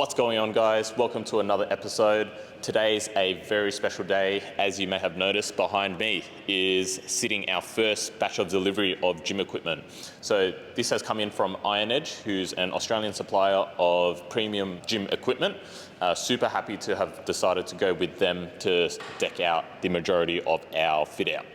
What's going on, guys? Welcome to another episode. Today's a very special day. As you may have noticed, behind me is sitting our first batch of delivery of gym equipment. So this has come in from Iron Edge, who's an Australian supplier of premium gym equipment. Super happy to have decided to go with them to deck out the majority of our fit out.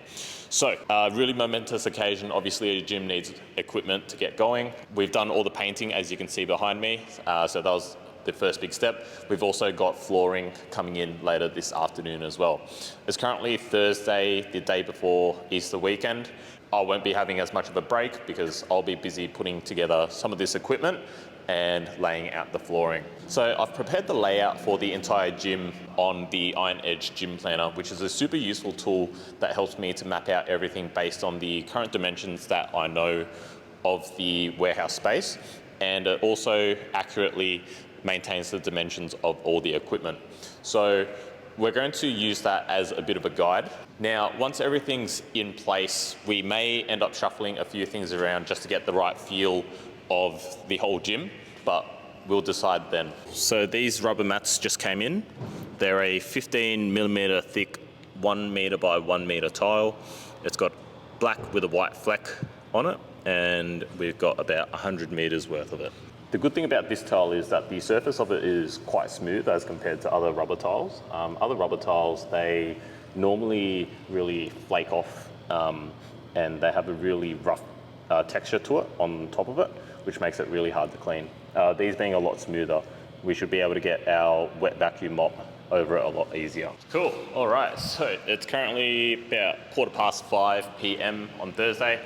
So, really momentous occasion. Obviously, a gym needs equipment to get going. We've done all the painting, as you can see behind me. So that was the first big step. We've also got flooring coming in later this afternoon as well. It's currently Thursday, the day before Easter weekend. I won't be having as much of a break because I'll be busy putting together some of this equipment and laying out the flooring. So I've prepared the layout for the entire gym on the Iron Edge Gym Planner, which is a super useful tool that helps me to map out everything based on the current dimensions that I know of the warehouse space, and it also accurately maintains the dimensions of all the equipment. So we're going to use that as a bit of a guide. Now, once everything's in place, we may end up shuffling a few things around just to get the right feel of the whole gym, but we'll decide then. So these rubber mats just came in. They're a 15 millimeter thick, 1 meter by 1 meter tile. It's got black with a white fleck on it, and we've got about 100 meters worth of it. The good thing about this tile is that the surface of it is quite smooth as compared to other rubber tiles. Other rubber tiles, they normally really flake off and they have a really rough texture to it on top of it, which makes it really hard to clean. These being a lot smoother, we should be able to get our wet vacuum mop over it a lot easier. Cool, all right, so it's currently about 5:15 p.m. on Thursday.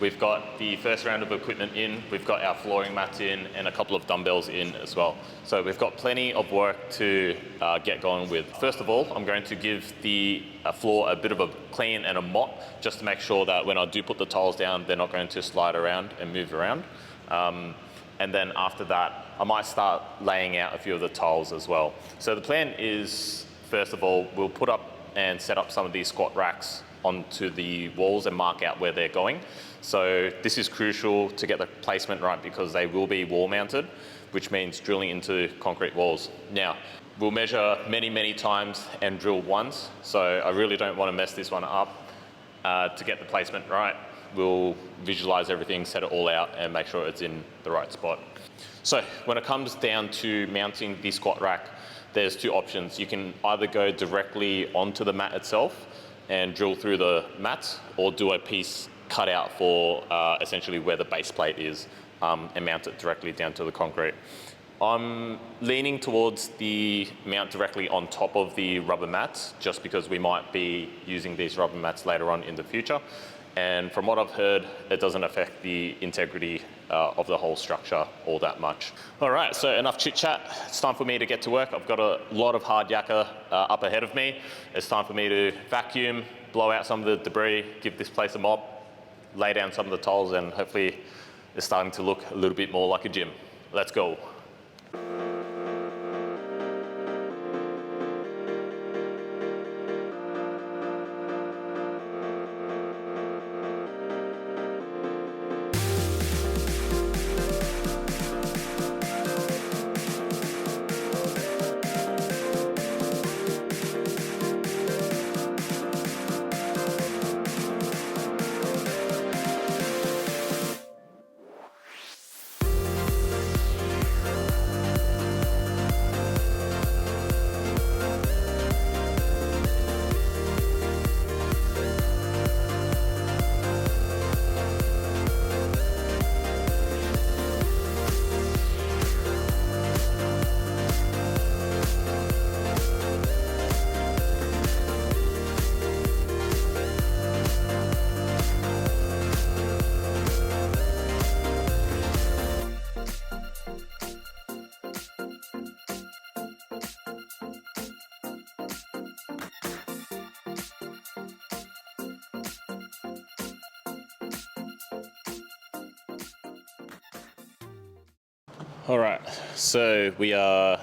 We've got the first round of equipment in, we've got our flooring mats in, and a couple of dumbbells in as well. So we've got plenty of work to get going with. First of all, I'm going to give the floor a bit of a clean and a mop, just to make sure that when I do put the tiles down, they're not going to slide around and move around. And then after that, I might start laying out a few of the tiles as well. So the plan is, first of all, we'll put up and set up some of these squat racks onto the walls and mark out where they're going. So this is crucial to get the placement right because they will be wall mounted, which means drilling into concrete walls. Now, we'll measure many times and drill once, so I really don't want to mess this one up. To get the placement right, we'll visualize everything, set it all out, and make sure it's in the right spot. So when it comes down to mounting the squat rack, there's two options. You can either go directly onto the mat itself and drill through the mats, or do a piece cut out for essentially where the base plate is and mount it directly down to the concrete. I'm leaning towards the mount directly on top of the rubber mats, just because we might be using these rubber mats later on in the future. And from what I've heard, it doesn't affect the integrity of the whole structure all that much. All right, so enough chit chat. It's time for me to get to work. I've got a lot of hard yakka up ahead of me. It's time for me to vacuum, blow out some of the debris, give this place a mop, lay down some of the tiles, and hopefully it's starting to look a little bit more like a gym. Let's go. All right, so we are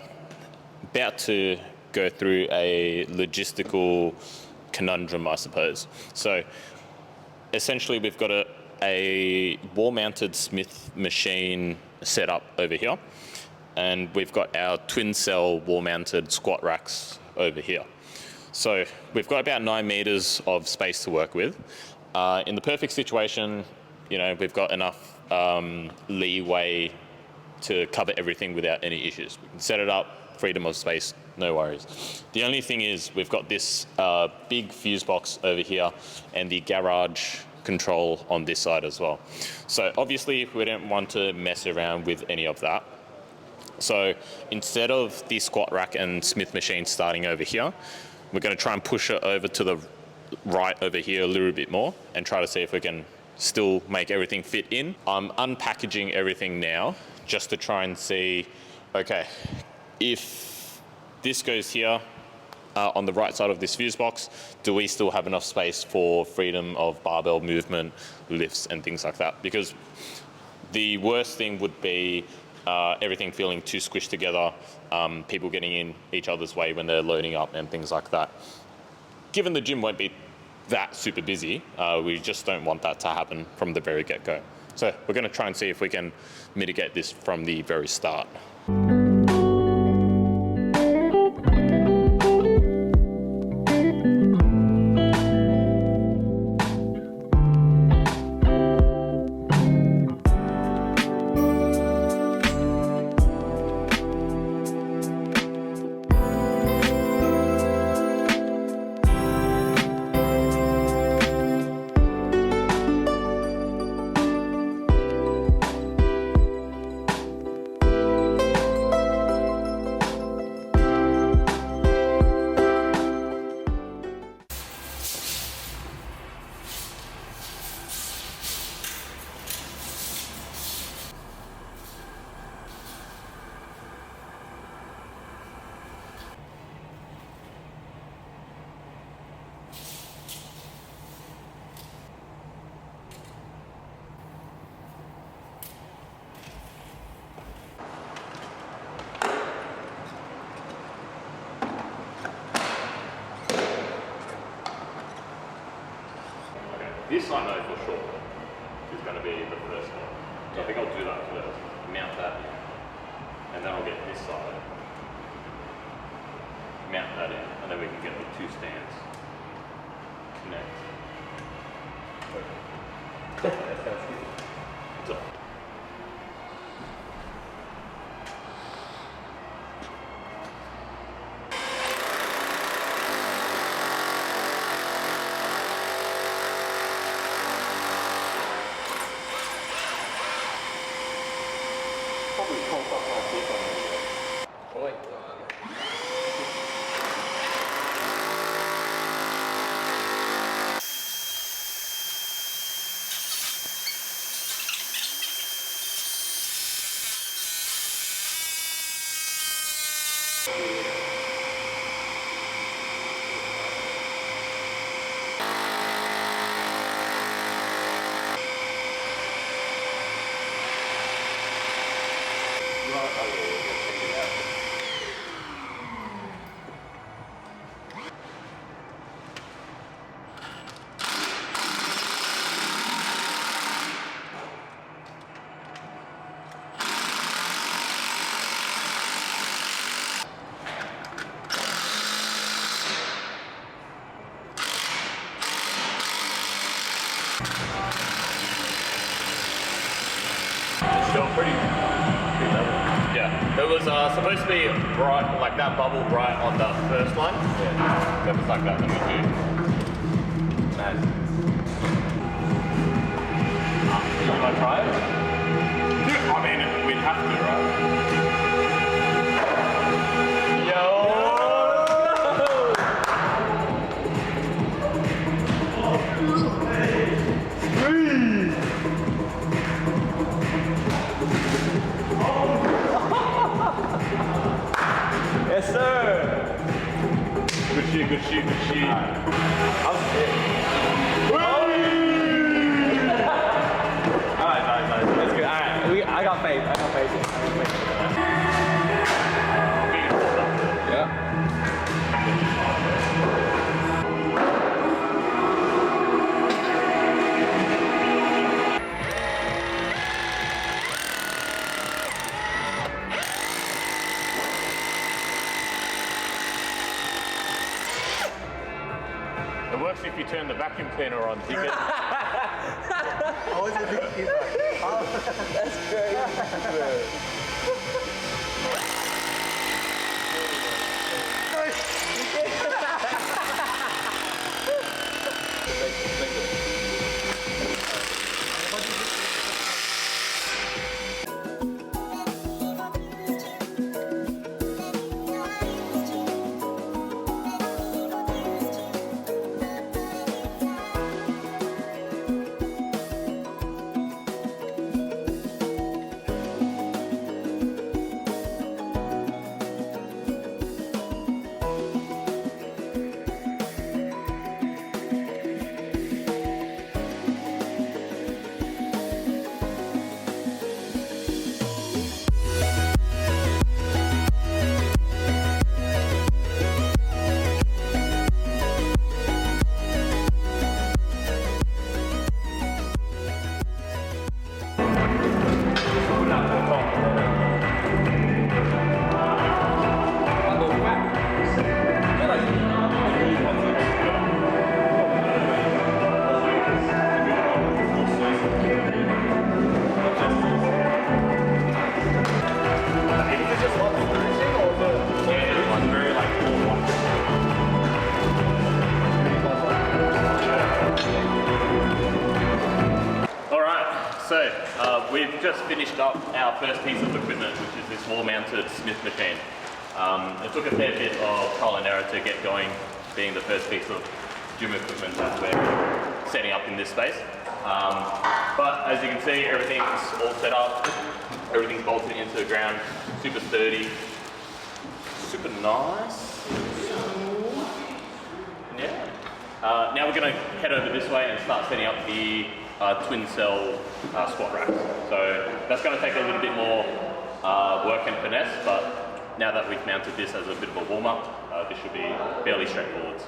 about to go through a logistical conundrum, I suppose. So essentially we've got a wall-mounted Smith machine set up over here. and we've got our twin cell wall mounted squat racks over here. So we've got about 9 meters of space to work with. In the perfect situation, we've got enough leeway to cover everything without any issues. We can set it up, freedom of space, no worries. The only thing is we've got this big fuse box over here and the garage control on this side as well. So obviously we don't want to mess around with any of that. So instead of the squat rack and Smith machine starting over here, we're going to try and push it over to the right over here a little bit more and try to see if we can still make everything fit in. I'm unpackaging everything now just to try and see, okay, if this goes here on the right side of this fuse box, do we still have enough space for freedom of barbell movement, lifts and things like that? Because the worst thing would be everything feeling too squished together, people getting in each other's way when they're loading up and things like that. Given the gym won't be that super busy, we just don't want that to happen from the very get-go. So we're going to try and see if we can mitigate this from the very start. This I know for sure is going to be the first one. So I think I'll do that first, mount that in, and then I'll get this side, mount that in, and then we can get the 2 stands, connect. That sounds good. Pretty level. Yeah, it was supposed to be bright, like that bubble bright on the first line. Yeah, so it's like that. Let me do. Nice. You want to try it? I mean, we'd have to, right? Yo! Yes, sir. Good shit, good shit, good shit. I'm sick. Alright, nice. That's good. Alright, I got faith. Yeah. works if you turn the vacuum cleaner on. You can... I wasn't thinking That's crazy. We've just finished up our first piece of equipment, which is this wall-mounted Smith machine. It took a fair bit of trial and error to get going, being the first piece of gym equipment that we're setting up in this space. But as you can see, everything's all set up, everything's bolted into the ground, super sturdy, super nice. Yeah. Now we're going to head over this way and start setting up the twin cell squat racks. So that's going to take a little bit more work and finesse, but now that we've mounted this as a bit of a warm-up, this should be fairly straightforward.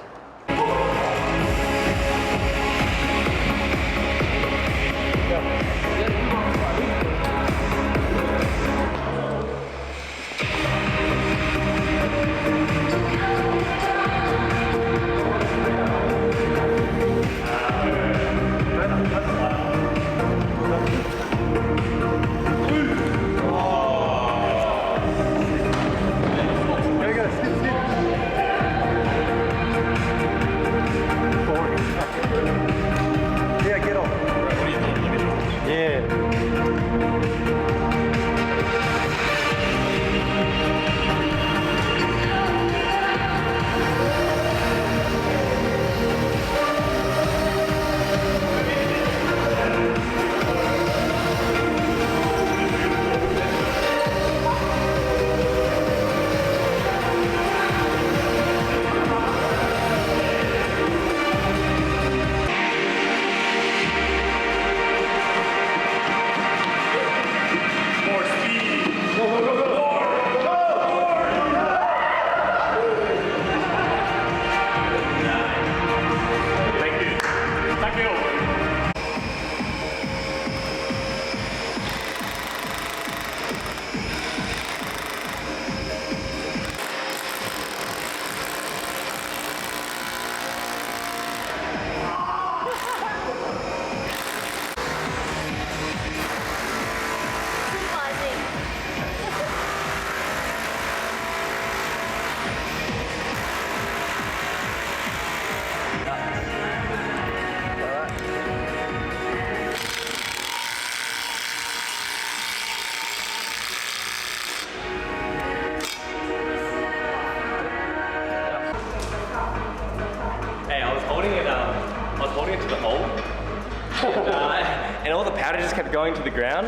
And all the powder just kept going to the ground,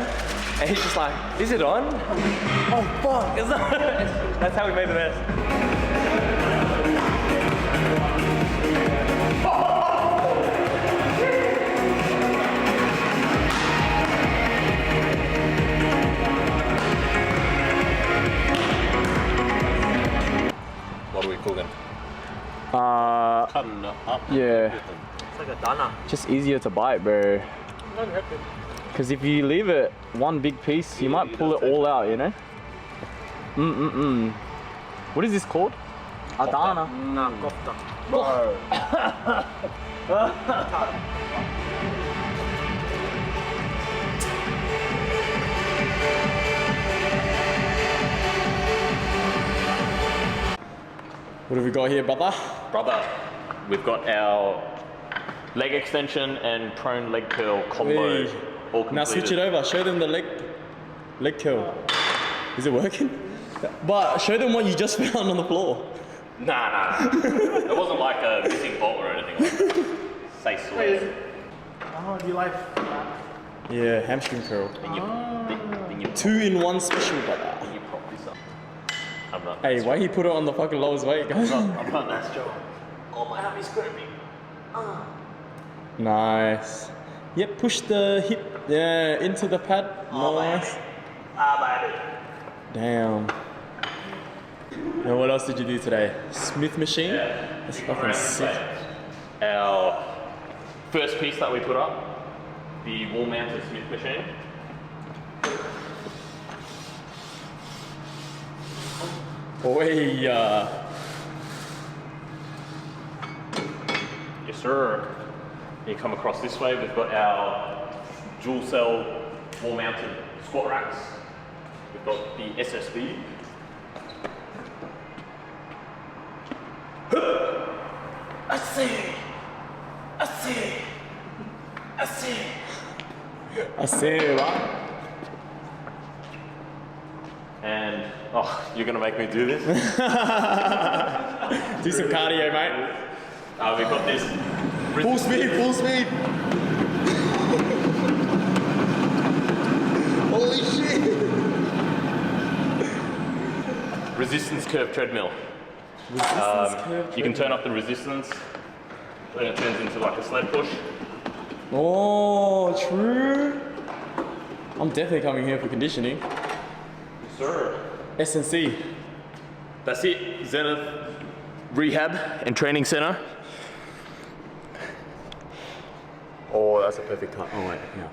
and he's just like, is it on? Oh fuck, it's not. That's how we made the mess. What are we cooking? Cutting up. Yeah. It's like a dana. Just easier to bite, bro. Because if you leave it one big piece, you might pull it all out, you know? What is this called? Adana. Nah, kofta. Bro. What have we got here, brother? Brother, we've got our leg extension and prone leg curl combo Wee. all completed. Now switch it over. Show them the leg curl. Is it working? But show them what you just found on the floor. Nah. It wasn't like a missing bolt or anything like that. Say swear. Oh, do you like Yeah, hamstring curl. Then you 2-in-1 special, brother. you prop this up. I'm not. Hey, why he put it on the fucking lowest weight, guys? I'm not that strong. Oh, my arm is cramping. Nice. Yep, push the hip into the pad. Nice. Baby. Damn. Now what else did you do today? Smith machine? That's fucking sick. Our first piece that we put up, the wall-mounted Smith machine. Oi, Yes, sir. You come across this way, we've got our dual cell wall-mounted squat racks. We've got the SSB. I see. what? And, you're gonna make me do this? Do some cardio, mate. We've got this. Full speed. Holy shit. Resistance curve treadmill. You can turn up the resistance, then it turns into like a sled push. Oh, true. I'm definitely coming here for conditioning. Yes, sir. S&C. That's it. ZNTH Rehab and Training Centre. Oh, that's a perfect time. Oh, wait, yeah.